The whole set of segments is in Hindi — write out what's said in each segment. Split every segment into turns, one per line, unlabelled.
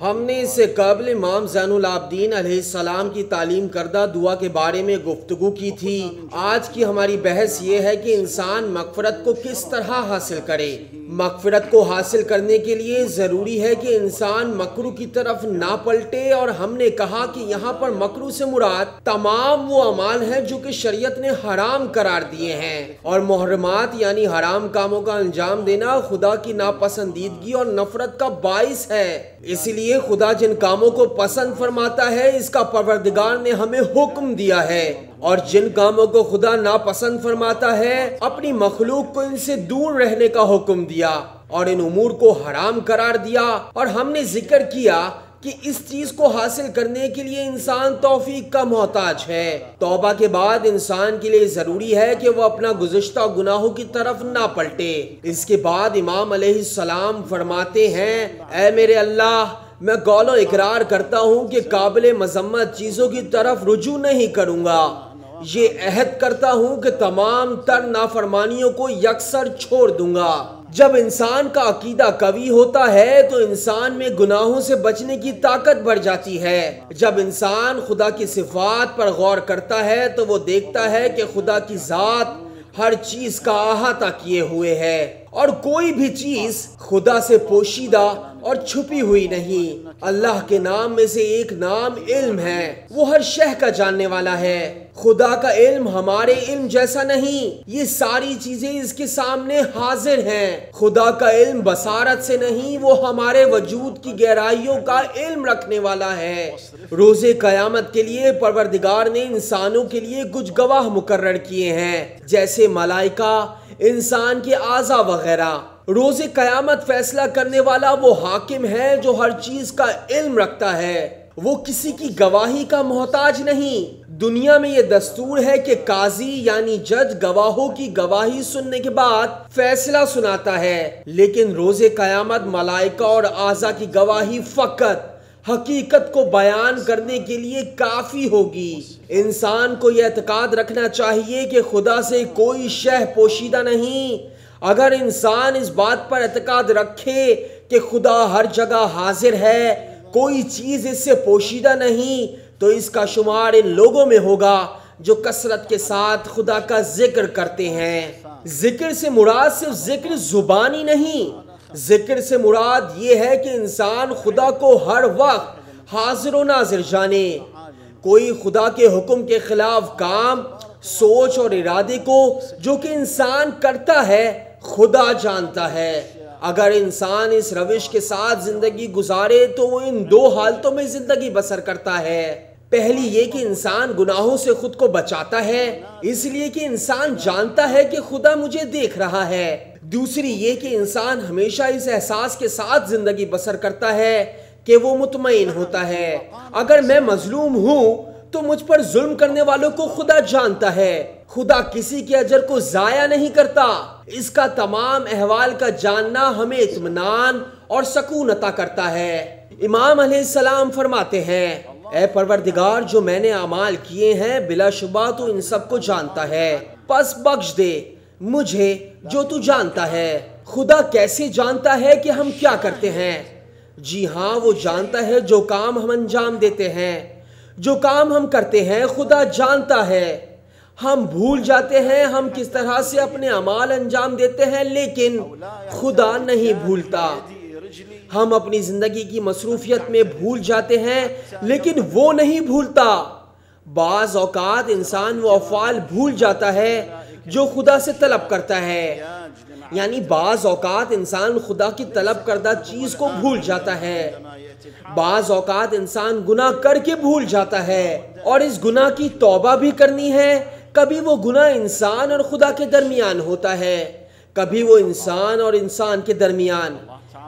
हमने इससे कबल इमाम ज़ैनुल आबदीन अलैहिस्सलाम की तालीम करदा दुआ के बारे में गुफ्तगू की थी। आज की हमारी बहस ये है कि इंसान मग़फ़िरत को किस तरह हासिल करे। मग़फ़िरत को हासिल करने के लिए ज़रूरी है कि इंसान मकरू की तरफ ना पलटे, और हमने कहा कि यहाँ पर मकरू से मुराद तमाम वो अमाल हैं जो कि शरीयत ने हराम करार दिए हैं, और मुहर्रमात यानी हराम कामों का अंजाम देना खुदा की नापसंदीदगी और नफरत का बाइस है। इसलिए खुदा जिन कामों को पसंद फरमाता है इसका परवरदिगार ने हमें हुक्म दिया है, और जिन कामों को खुदा नापसंद फरमाता है अपनी मखलूक को इनसे दूर रहने का हुक्म दिया और इन उमूर को हराम करार दिया। और हमने जिक्र किया कि इस चीज को हासिल करने के लिए इंसान तौफीक का मोहताज है। तौबा के बाद इंसान के लिए जरूरी है कि वह अपना गुज़िश्ता गुनाहों की तरफ ना पलटे। इसके बाद इमाम अलैहिस्सलाम फरमाते हैं, ऐ मेरे अल्लाह, मैं कौलो इकरार करता हूँ कि काबिल मजम्मत चीजों की तरफ रुजू नहीं करूँगा। ये अहद करता हूँ कि तमाम तर नाफरमानियों को यकसर छोड़ दूंगा। जब इंसान का अकीदा कवी होता है तो इंसान में गुनाहों से बचने की ताकत बढ़ जाती है। जब इंसान खुदा की सिफात पर गौर करता है तो वो देखता है कि खुदा की जात हर चीज का अहाता किए हुए है और कोई भी चीज खुदा से पोशीदा और छुपी हुई नहीं। अल्लाह के नाम में से एक नाम इल्म है, वो हर शय का जानने वाला है। खुदा का इल्म हमारे इल्म जैसा नहीं, ये सारी चीजें इसके सामने हाजिर हैं। खुदा का इल्म बसारत से नहीं, वो हमारे वजूद की गहराइयों का इल्म रखने वाला है। रोजे कयामत के लिए परवरदिगार ने इंसानों के लिए कुछ गवाह मुकर्रर किए हैं, जैसे मलाइका, इंसान के आज़ा वगैरह। रोजे कयामत फैसला करने वाला वो हाकिम है जो हर चीज का इल्म रखता है, वो किसी की गवाही का मोहताज नहीं। दुनिया में ये दस्तूर है कि काजी यानी जज गवाहों की गवाही सुनने के बाद फैसला सुनाता है, लेकिन रोजे कयामत मलाइका और आज़ा की गवाही फकत हकीकत को बयान करने के लिए काफी होगी। इंसान को यह एतकाद रखना चाहिए कि खुदा से कोई शय पोशीदा नहीं। अगर इंसान इस बात पर एतकाद रखे कि खुदा हर जगह हाजिर है, कोई चीज इससे पोशीदा नहीं, तो इसका शुमार इन लोगों में होगा जो कसरत के साथ खुदा का जिक्र करते हैं। जिक्र से मुराद सिर्फ जिक्र जुबानी नहीं, जिक्र से मुराद ये है कि इंसान खुदा को हर वक्त हाजिर व नाजिर जाने। कोई खुदा के हुक्म के खिलाफ काम, सोच और इरादे को जो कि इंसान करता है खुदा जानता है। अगर इंसान इस रविश के साथ जिंदगी गुजारे तो वो इन दो हालतों में जिंदगी बसर करता है। पहली ये कि इंसान गुनाहों से खुद को बचाता है, इसलिए कि इंसान जानता है कि खुदा मुझे देख रहा है। दूसरी ये कि इंसान हमेशा इस एहसास के साथ जिंदगी बसर करता है कि वो मुतमईन होता है। अगर मैं मजलूम हूँ तो मुझ पर जुल्म करने वालों को खुदा जानता है। खुदा किसी के अजर को जाया नहीं करता। इसका तमाम अहवाल का जानना हमें इत्मीनान और सकून अता करता है। इमाम अलैहिस्सलाम फरमाते हैं, ऐ परवरदिगार, जो मैंने अमाल किए हैं बिलाशुबा तू इन सब को जानता है, बस बख्श दे मुझे जो तू जानता है। खुदा कैसे जानता है कि हम क्या करते हैं? जी हाँ, वो जानता है जो काम हम अंजाम देते हैं, जो काम हम करते हैं खुदा जानता है। हम भूल जाते हैं हम किस तरह से अपने अमाल अंजाम देते हैं, लेकिन खुदा नहीं भूलता। हम अपनी जिंदगी की मसरूफियत में भूल जाते हैं, लेकिन वो नहीं भूलता। बाज़ औकात इंसान वो अफ़आल भूल जाता है जो खुदा से तलब करता है, यानी बाज़ औकात इंसान खुदा की तलब करदा चीज को भूल जाता है। बाज़ औकात इंसान गुनाह करके भूल जाता है और इस गुनाह की तौबा भी करनी है। कभी वो गुनाह इंसान और खुदा के दरमियान होता है, कभी वो इंसान और इंसान के दरमियान,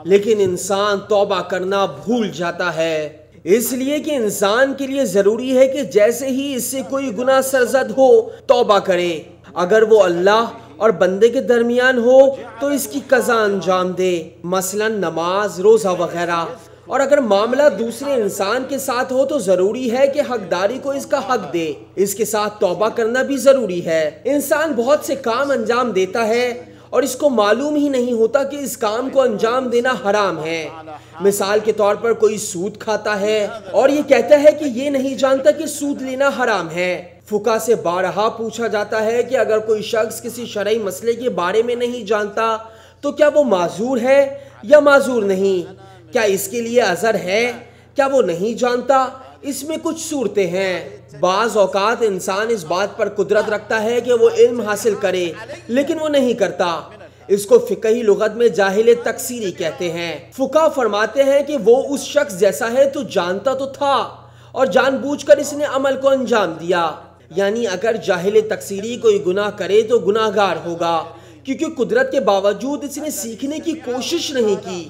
लेकिन इंसान तौबा करना भूल जाता है। इसलिए कि इंसान के लिए जरूरी है कि जैसे ही इससे कोई गुनाह सरजद हो तौबा करे। अगर वो अल्लाह और बंदे के दरमियान हो तो इसकी कज़ा अंजाम दे, मसलन नमाज, रोज़ा वगैरह। और अगर मामला दूसरे इंसान के साथ हो तो जरूरी है कि हकदारी को इसका हक दे। इसके साथ तौबा करना भी जरूरी है। इंसान बहुत से काम अंजाम देता है और इसको मालूम ही नहीं होता कि इस काम को अंजाम देना हराम है। मिसाल के तौर पर कोई सूद खाता है और ये कहता है कि ये नहीं जानता कि सूद लेना हराम है। फुका से बारहा पूछा जाता है कि अगर कोई शख्स किसी शरई मसले के बारे में नहीं जानता तो क्या वो माजूर है या माजूर नहीं? क्या इसके लिए अज़र है? क्या वो नहीं जानता? इसमें कुछ सूरतें हैं। बाज़ औकात इंसान इस बात पर कुदरत रखता है कि वो इल्म हासिल करे, लेकिन वो नहीं करता। इसको फिकही लुगत में जाहिल तकसीरी कहते हैं। फुका फरमाते हैं कि वो उस शख्स जैसा है तो जानता तो था और जानबूझकर इसने अमल को अंजाम दिया। यानी अगर जाहिल तकसीरी कोई गुनाह करे तो गुनाहगार होगा, क्योंकि कुदरत के बावजूद इसने सीखने की कोशिश नहीं की।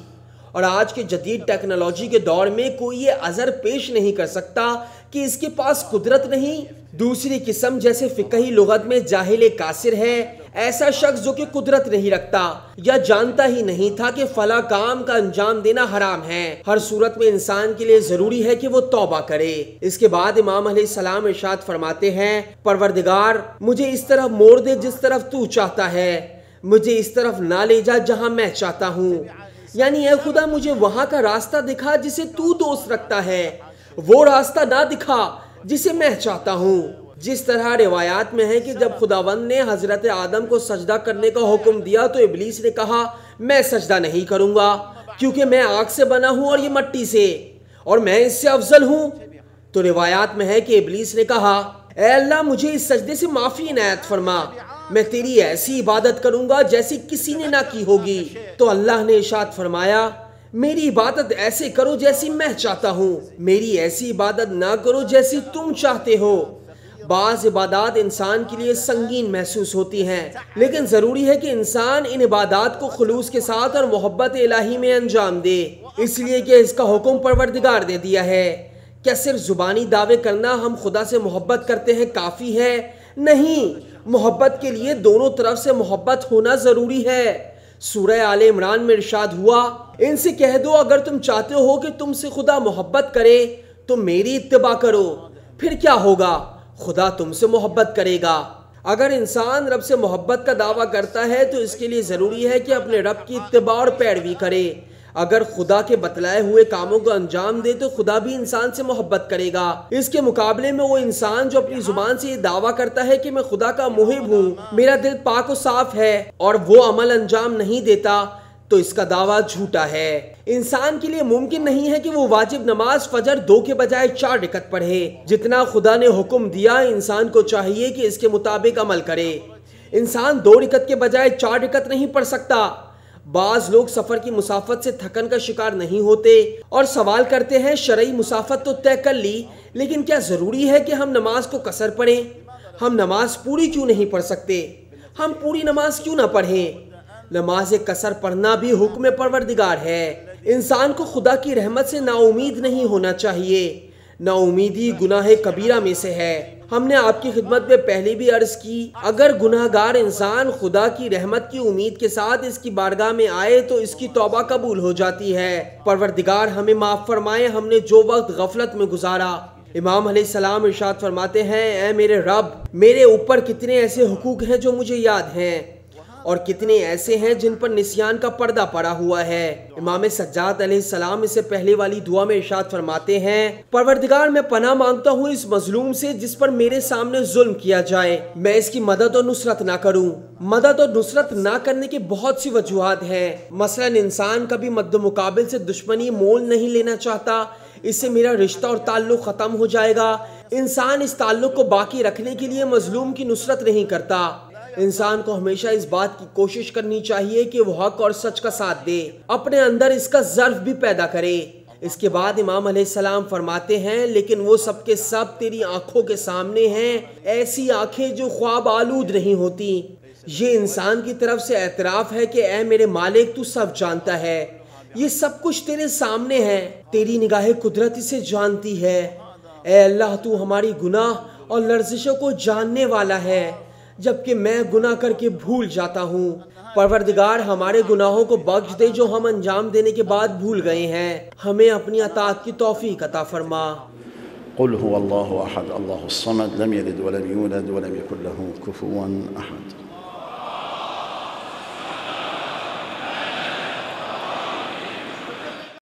और आज के जदीद टेक्नोलॉजी के दौर में कोई ये अज़र पेश नहीं कर सकता कि इसके पास कुदरत नहीं। दूसरी किस्म जैसे फिकही लुगत में जाहिल कासिर है, ऐसा शख्स जो कि कुदरत नहीं रखता या जानता ही नहीं था कि फला काम का अंजाम देना हराम है। हर सूरत में इंसान के लिए जरूरी है कि वो तौबा करे। इसके बाद इमाम अलैहिस्सलाम इरशाद फरमाते हैं, परवरदिगार मुझे इस तरफ मोड़ दे जिस तरफ तू चाहता है, मुझे इस तरफ ना ले जा जहां मैं चाहता हूँ। यानी ऐ खुदा मुझे वहां का रास्ता दिखा जिसे तू दोस्त रखता है, वो रास्ता ना दिखा जिसे मैं चाहता हूँ। जिस तरह रिवायात में है कि जब खुदावंद ने हजरत आदम को सजदा करने का हुक्म दिया तो इब्लीस ने कहा मैं सजदा नहीं करूंगा क्योंकि मैं आग से बना हूं और ये मट्टी से, और मैं इससे अफजल हूं। तो रिवायात में है कि इब्लीस ने कहा ऐ अल्लाह मुझे इस सजदे से माफी इनायत फरमा, मैं तेरी ऐसी इबादत करूंगा जैसी किसी ने ना की होगी। तो अल्लाह ने इरशाद फरमाया मेरी इबादत ऐसे करो जैसी मैं चाहता हूँ, मेरी ऐसी इबादत ना करो जैसी तुम चाहते हो। बाज़ इबादत इंसान के लिए संगीन महसूस होती हैं, लेकिन ज़रूरी है कि इंसान इन इबादत को खुलूस के साथ और मोहब्बत इलाही में अंजाम दे, इसलिए कि इसका हुक्म परवरदिगार ने दिया है। क्या सिर्फ जुबानी दावे करना हम खुदा से मोहब्बत करते हैं काफ़ी है? नहीं, मोहब्बत के लिए दोनों तरफ से मोहब्बत होना ज़रूरी है। सूरह आले इमरान में इरशाद हुआ, इनसे कह दो अगर तुम चाहते हो कि तुमसे खुदा मोहब्बत करे तो मेरी इत्तिबा करो, फिर क्या होगा, खुदा तुमसे मोहब्बत करेगा। अगर इंसान रब से मोहब्बत का दावा करता है तो इसके लिए ज़रूरी है कि अपने रब की इत्तिबा और पैरवी करे। अगर खुदा के बतलाए हुए कामों को अंजाम दे तो खुदा भी इंसान से मोहब्बत करेगा। इसके मुकाबले में वो इंसान जो अपनी जुबान से ये दावा करता है कि मैं खुदा का मुहिब हूँ, मेरा दिल पाक और साफ है, और वो अमल अंजाम नहीं देता, तो इसका दावा झूठा है। इंसान के लिए मुमकिन नहीं है कि वो वाजिब नमाज फजर 2 के बजाय 4 रकअत पढ़े। जितना खुदा ने हुक्म दिया इंसान को चाहिए कि इसके मुताबिक अमल करे। इंसान 2 रकअत के बजाय 4 रकअत नहीं पढ़ सकता। बाज लोग सफर की मुसाफत से थकन का शिकार नहीं होते और सवाल करते हैं शरई मुसाफत तो तय कर ली, लेकिन क्या जरूरी है कि हम नमाज को कसर पढ़ें? हम नमाज पूरी क्यों नहीं पढ़ सकते? हम पूरी नमाज क्यों ना पढ़ें? नमाज कसर पढ़ना भी हुक्म परवरदिगार है। इंसान को खुदा की रहमत से नाउमीद नहीं होना चाहिए। नाउमीदी गुनाह कबीरा में से है। हमने आपकी खिदमत में पहले भी अर्ज की, अगर गुनाहगार इंसान खुदा की रहमत की उम्मीद के साथ इसकी बारगाह में आए तो इसकी तौबा कबूल हो जाती है। परवरदिगार हमें माफ फरमाए, हमने जो वक्त गफलत में गुजारा। इमाम अलैहिस्सलाम इरशाद फरमाते हैं, ऐ मेरे रब, मेरे ऊपर कितने ऐसे हुकूक हैं जो मुझे याद हैं और कितने ऐसे हैं जिन पर निस्यान का पर्दा पड़ा हुआ है। इमाम सज्जाद अलैहिस्सलाम इससे पहले वाली दुआ में इरशाद फरमाते हैं, परवरदिगार मैं पनाह मांगता हूँ इस मजलूम से जिस पर मेरे सामने जुल्म किया जाए, मैं इसकी मदद और नुसरत ना करूँ। मदद और नुसरत ना करने की बहुत सी वजूहात हैं। मसलन इंसान कभी मद्द मुकाबिल से दुश्मनी मोल नहीं लेना चाहता, इससे मेरा रिश्ता और ताल्लुक ख़त्म हो जाएगा। इंसान इस ताल्लुक को बाकी रखने के लिए मजलूम की नुसरत नहीं करता। इंसान को हमेशा इस बात की कोशिश करनी चाहिए कि वो हक और सच का साथ दे, अपने अंदर इसका ज़र्फ भी पैदा करे। इसके बाद इमाम अलैहिस्सलाम फरमाते हैं, लेकिन वो सब के सब तेरी आंखों के सामने हैं, ऐसी आंखें जो ख्वाब आलूद नहीं होती। ये इंसान की तरफ से एतराफ़ है कि ऐ मेरे मालिक तू सब जानता है, ये सब कुछ तेरे सामने है, तेरी निगाह कुदरत इसे जानती है। ऐ अल्लाह तू हमारी गुनाह और लर्जिशों को जानने वाला है, जबकि मैं गुनाह करके भूल जाता हूँ। परवरदिगार हमारे गुनाहों को बख्श दे जो हम अंजाम देने के बाद भूल गए हैं, हमें अपनी अताअत की तौफीक अता फरमा।
कुल हुवल्लाहु अहद अल्लाहुस समद लम यलिद वलम यूलद वलम यकुल लहू कुफुवन अहद।